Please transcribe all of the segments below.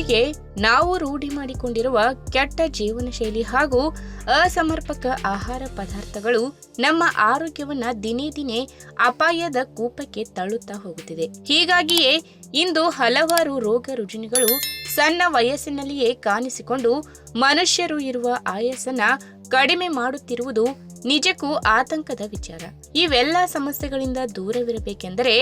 ಬದಲಿಗೆ ನಾವು ರೂಢಿ ಮಾಡಿಕೊಂಡಿರುವ ಕೆಟ್ಟ ಜೀವನ ಶೈಲಿ ಹಾಗೂ ಅಸಮರ್ಪಕ ಆಹಾರ ಪದಾರ್ಥಗಳು ನಮ್ಮ ಆರೋಗ್ಯವನ್ನ ದಿನೇ ದಿನೇ ಅಪಾಯದ ಕೂಪಕ್ಕೆ ತಳ್ಳುತ್ತಾ ಹೋಗುತ್ತಿದೆ. ಹೀಗಾಗಿಯೇ ಇಂದು ಹಲವಾರು ರೋಗ ರುಜಿನಗಳು ಸಣ್ಣ ವಯಸ್ಸಿನಲ್ಲಿಯೇ ಕಾಣಿಸಿಕೊಂಡು ಮನುಷ್ಯರು ಇರುವ ಆಯಸ್ಸನ್ನ ಕಡಿಮೆ ಮಾಡುತ್ತಿರುವುದು ನಿಜಕ್ಕೂ ಆತಂಕದ ವಿಚಾರ. ಇವೆಲ್ಲ ಸಮಸ್ಯೆಗಳಿಂದ ದೂರವಿರಬೇಕೆಂದರೆ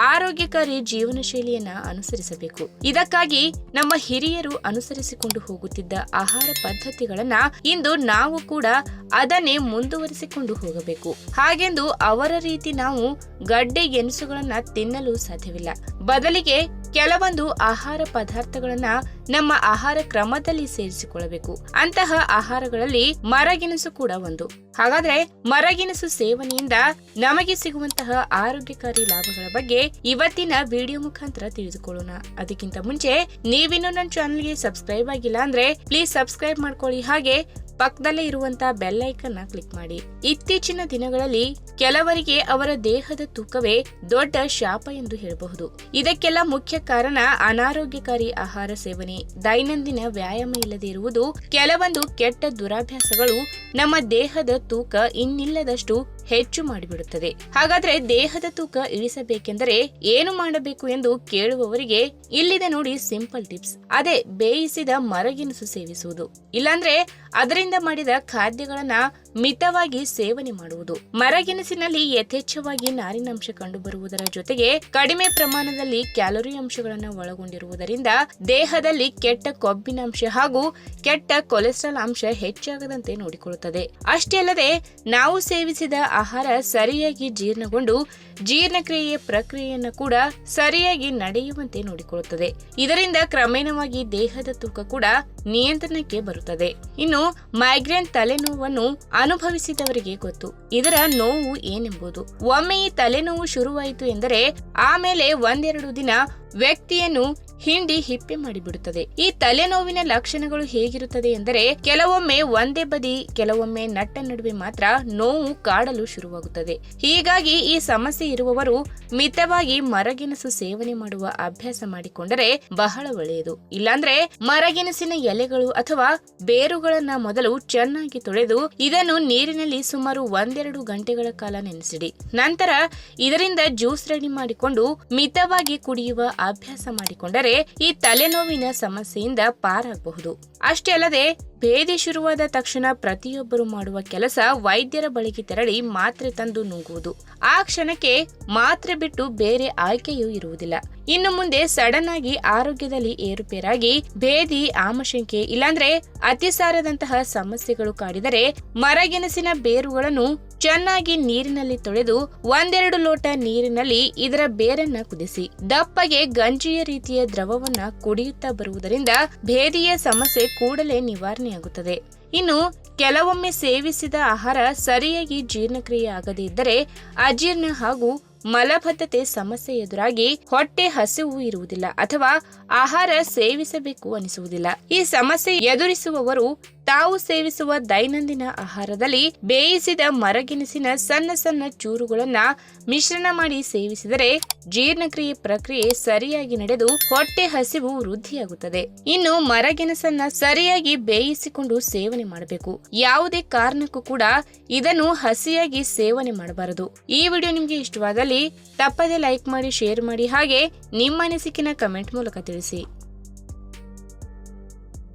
ಆರೋಗ್ಯಕಾರಿ ಜೀವನ ಶೈಲಿಯನ್ನ ಅನುಸರಿಸಬೇಕು. ಇದಕ್ಕಾಗಿ ನಮ್ಮ ಹಿರಿಯರು ಅನುಸರಿಸಿಕೊಂಡು ಹೋಗುತ್ತಿದ್ದ ಆಹಾರ ಪದ್ಧತಿಗಳನ್ನ ಇಂದು ನಾವು ಕೂಡ ಅದನ್ನೇ ಮುಂದುವರಿಸಿಕೊಂಡು ಹೋಗಬೇಕು. ಹಾಗೆಂದು ಅವರ ರೀತಿ ನಾವು ಗಡ್ಡೆ ಗೆಣಸುಗಳನ್ನ ತಿನ್ನಲು ಸಾಧ್ಯವಿಲ್ಲ. ಬದಲಿಗೆ ಕೆಲವೊಂದು ಆಹಾರ ಪದಾರ್ಥಗಳನ್ನ ನಮ್ಮ ಆಹಾರ ಕ್ರಮದಲ್ಲಿ ಸೇರಿಸಿಕೊಳ್ಳಬೇಕು. ಅಂತಹ ಆಹಾರಗಳಲ್ಲಿ ಮರಗೆಣಸು ಕೂಡ ಒಂದು. ಹಾಗಾದ್ರೆ ಮರಗೆಣಸು ಸೇವನೆಯಿಂದ ನಮಗೆ ಸಿಗುವಂತಹ ಆರೋಗ್ಯಕಾರಿ ಲಾಭಗಳ ಬಗ್ಗೆ ಇವತ್ತಿನ ವಿಡಿಯೋ ಮುಖಾಂತರ ತಿಳಿದುಕೊಳ್ಳೋಣ. ಅದಕ್ಕಿಂತ ಮುಂಚೆ ನೀವಿನ್ನೂ ನನ್ನ ಚಾನಲ್ಗೆ ಸಬ್ಸ್ಕ್ರೈಬ್ ಆಗಿಲ್ಲ ಅಂದ್ರೆ ಪ್ಲೀಸ್ ಸಬ್ಸ್ಕ್ರೈಬ್ ಮಾಡ್ಕೊಳ್ಳಿ. ಹಾಗೆ ಪಕ್ಕದಲ್ಲೇ ಇರುವಂತಹ ಬೆಲ್ ಐಕನ್ ನ ಕ್ಲಿಕ್ ಮಾಡಿ. ಇತ್ತೀಚಿನ ದಿನಗಳಲ್ಲಿ ಕೆಲವರಿಗೆ ಅವರ ದೇಹದ ತೂಕವೇ ದೊಡ್ಡ ಶಾಪ ಎಂದು ಹೇಳಬಹುದು. ಇದಕ್ಕೆಲ್ಲ ಮುಖ್ಯ ಕಾರಣ ಅನಾರೋಗ್ಯಕಾರಿ ಆಹಾರ ಸೇವನೆ, ದೈನಂದಿನ ವ್ಯಾಯಾಮ ಇಲ್ಲದೆ ಇರುವುದು, ಕೆಲವೊಂದು ಕೆಟ್ಟ ದುರಾಭ್ಯಾಸಗಳು ನಮ್ಮ ದೇಹದ ತೂಕ ಇನ್ನಿಲ್ಲದಷ್ಟು ಹೆಚ್ಚು ಮಾಡಿಬಿಡುತ್ತದೆ. ಹಾಗಾದ್ರೆ ದೇಹದ ತೂಕ ಇಳಿಸಬೇಕೆಂದರೆ ಏನು ಮಾಡಬೇಕು ಎಂದು ಕೇಳುವವರಿಗೆ ಇಲ್ಲಿದೆ ನೋಡಿ ಸಿಂಪಲ್ ಟಿಪ್ಸ್. ಅದೇ ಬೇಯಿಸಿದ ಮರಗೆಣಸು ಸೇವಿಸುವುದು, ಇಲ್ಲಾಂದ್ರೆ ಅದರಿಂದ ಮಾಡಿದ ಖಾದ್ಯಗಳನ್ನ ಮಿತವಾಗಿ ಸೇವನೆ ಮಾಡುವುದು. ಮರಗೆಣಸಿನಲ್ಲಿ ಯಥೇಚ್ಛವಾಗಿ ನಾರಿನಾಂಶ ಕಂಡುಬರುವುದರ ಜೊತೆಗೆ ಕಡಿಮೆ ಪ್ರಮಾಣದಲ್ಲಿ ಕ್ಯಾಲೋರಿ ಅಂಶಗಳನ್ನು ಒಳಗೊಂಡಿರುವುದರಿಂದ ದೇಹದಲ್ಲಿ ಕೆಟ್ಟ ಕೊಬ್ಬಿನಾಂಶ ಹಾಗೂ ಕೆಟ್ಟ ಕೊಲೆಸ್ಟ್ರಾಲ್ ಅಂಶ ಹೆಚ್ಚಾಗದಂತೆ ನೋಡಿಕೊಳ್ಳುತ್ತದೆ. ಅಷ್ಟೇ ಅಲ್ಲದೆ ನಾವು ಸೇವಿಸಿದ ಆಹಾರ ಸರಿಯಾಗಿ ಜೀರ್ಣಗೊಂಡು ಜೀರ್ಣಕ್ರಿಯೆಯ ಪ್ರಕ್ರಿಯೆಯನ್ನು ಕೂಡ ಸರಿಯಾಗಿ ನಡೆಯುವಂತೆ ನೋಡಿಕೊಳ್ಳುತ್ತದೆ. ಇದರಿಂದ ಕ್ರಮೇಣವಾಗಿ ದೇಹದ ತೂಕ ಕೂಡ ನಿಯಂತ್ರಣಕ್ಕೆ ಬರುತ್ತದೆ. ಇನ್ನು ಮೈಗ್ರೇನ್ ತಲೆನೋವನ್ನು ಅನುಭವಿಸಿದವರಿಗೆ ಗೊತ್ತು ಇದರ ನೋವು ಏನೆಂಬುದು. ಒಮ್ಮೆ ಈ ತಲೆನೋವು ಶುರುವಾಯಿತು ಎಂದರೆ ಆಮೇಲೆ ಒಂದೆರಡು ದಿನ ವ್ಯಕ್ತಿಯನ್ನು ಹಿಂಡಿ ಹಿಪ್ಪೆ ಮಾಡಿಬಿಡುತ್ತದೆ. ಈ ತಲೆನೋವಿನ ಲಕ್ಷಣಗಳು ಹೇಗಿರುತ್ತದೆ ಎಂದರೆ ಕೆಲವೊಮ್ಮೆ ಒಂದೇ ಬದಿ, ಕೆಲವೊಮ್ಮೆ ನಟ್ಟ ನಡುವೆ ಮಾತ್ರ ನೋವು ಕಾಡಲು ಶುರುವಾಗುತ್ತದೆ. ಹೀಗಾಗಿ ಈ ಸಮಸ್ಯೆ ಇರುವವರು ಮಿತವಾಗಿ ಮರಗೆಣಸು ಸೇವನೆ ಮಾಡುವ ಅಭ್ಯಾಸ ಮಾಡಿಕೊಂಡರೆ ಬಹಳ ಒಳ್ಳೆಯದು. ಇಲ್ಲಾಂದ್ರೆ ಮರಗೆಣಸಿನ ಎಲೆಗಳು ಅಥವಾ ಬೇರುಗಳನ್ನ ಮೊದಲು ಚೆನ್ನಾಗಿ ತೊಳೆದು ಇದನ್ನು ನೀರಿನಲ್ಲಿ ಸುಮಾರು 1-2 ಗಂಟೆಗಳ ಕಾಲ ನೆನೆಸಿಡಿ. ನಂತರ ಇದರಿಂದ ಜ್ಯೂಸ್ ರೆಡಿ ಮಾಡಿಕೊಂಡು ಮಿತವಾಗಿ ಕುಡಿಯುವ ಅಭ್ಯಾಸ ಮಾಡಿಕೊಂಡರೆ ಈ ತಲೆನೋವಿನ ಸಮಸ್ಯೆಯಿಂದ ಪಾರಾಗಬಹುದು. ಅಷ್ಟೇ ಅಲ್ಲದೆ ಭೇದಿ ಶುರುವಾದ ತಕ್ಷಣ ಪ್ರತಿಯೊಬ್ಬರು ಮಾಡುವ ಕೆಲಸ ವೈದ್ಯರ ಬಳಿಗೆ ತೆರಳಿ ಮಾತ್ರೆ ತಂದು ನುಂಗುವುದು. ಆ ಕ್ಷಣಕ್ಕೆ ಮಾತ್ರೆ ಬಿಟ್ಟು ಬೇರೆ ಆಯ್ಕೆಯೂ ಇರುವುದಿಲ್ಲ. ಇನ್ನು ಮುಂದೆ ಸಡನ್ ಆಗಿ ಆರೋಗ್ಯದಲ್ಲಿ ಏರುಪೇರಾಗಿ ಭೇದಿ, ಆಮಶಂಕೆ ಇಲ್ಲಾಂದ್ರೆ ಅತಿಸಾರದಂತಹ ಸಮಸ್ಯೆಗಳು ಕಾಡಿದರೆ ಮರಗೆಣಸಿನ ಬೇರುಗಳನ್ನು ಚೆನ್ನಾಗಿ ನೀರಿನಲ್ಲಿ ತೊಳೆದು 1-2 ಲೋಟ ನೀರಿನಲ್ಲಿ ಇದರ ಬೇರನ್ನ ಕುದಿಸಿ ದಪ್ಪಗೆ ಗಂಜಿಯ ರೀತಿಯ ದ್ರವವನ್ನ ಕುಡಿಯುತ್ತಾ ಬರುವುದರಿಂದ ಭೇದಿಯ ಸಮಸ್ಯೆ ಕೂಡಲೇ ನಿವಾರಣೆಯಾಗುತ್ತದೆ. ಇನ್ನು ಕೆಲವೊಮ್ಮೆ ಸೇವಿಸಿದ ಆಹಾರ ಸರಿಯಾಗಿ ಜೀರ್ಣಕ್ರಿಯೆ ಆಗದೇ ಇದ್ದರೆ ಅಜೀರ್ಣ ಹಾಗೂ ಮಲಬದ್ಧತೆ ಸಮಸ್ಯೆ ಎದುರಾಗಿ ಹೊಟ್ಟೆ ಹಸಿವು ಇರುವುದಿಲ್ಲ ಅಥವಾ ಆಹಾರ ಸೇವಿಸಬೇಕು ಅನಿಸುವುದಿಲ್ಲ. ಈ ಸಮಸ್ಯೆ ಎದುರಿಸುವವರು ತಾವು ಸೇವಿಸುವ ದೈನಂದಿನ ಆಹಾರದಲ್ಲಿ ಬೇಯಿಸಿದ ಮರಗೆಣಸಿನ ಸಣ್ಣ ಸಣ್ಣ ಚೂರುಗಳನ್ನ ಮಿಶ್ರಣ ಮಾಡಿ ಸೇವಿಸಿದರೆ ಜೀರ್ಣಕ್ರಿಯೆ ಪ್ರಕ್ರಿಯೆ ಸರಿಯಾಗಿ ನಡೆದು ಹೊಟ್ಟೆ ಹಸಿವು ವೃದ್ಧಿಯಾಗುತ್ತದೆ. ಇನ್ನು ಮರಗೆಣಸನ್ನ ಸರಿಯಾಗಿ ಬೇಯಿಸಿಕೊಂಡು ಸೇವನೆ ಮಾಡಬೇಕು. ಯಾವುದೇ ಕಾರಣಕ್ಕೂ ಕೂಡ ಇದನ್ನು ಹಸಿಯಾಗಿ ಸೇವನೆ ಮಾಡಬಾರದು. ಈ ವಿಡಿಯೋ ನಿಮ್ಗೆ ಇಷ್ಟವಾದಲ್ಲಿ ತಪ್ಪದೆ ಲೈಕ್ ಮಾಡಿ, ಶೇರ್ ಮಾಡಿ, ಹಾಗೆ ನಿಮ್ಮ ಅನಿಸಿಕೆನ ಕಮೆಂಟ್ ಮೂಲಕ ತಿಳಿಸಿ.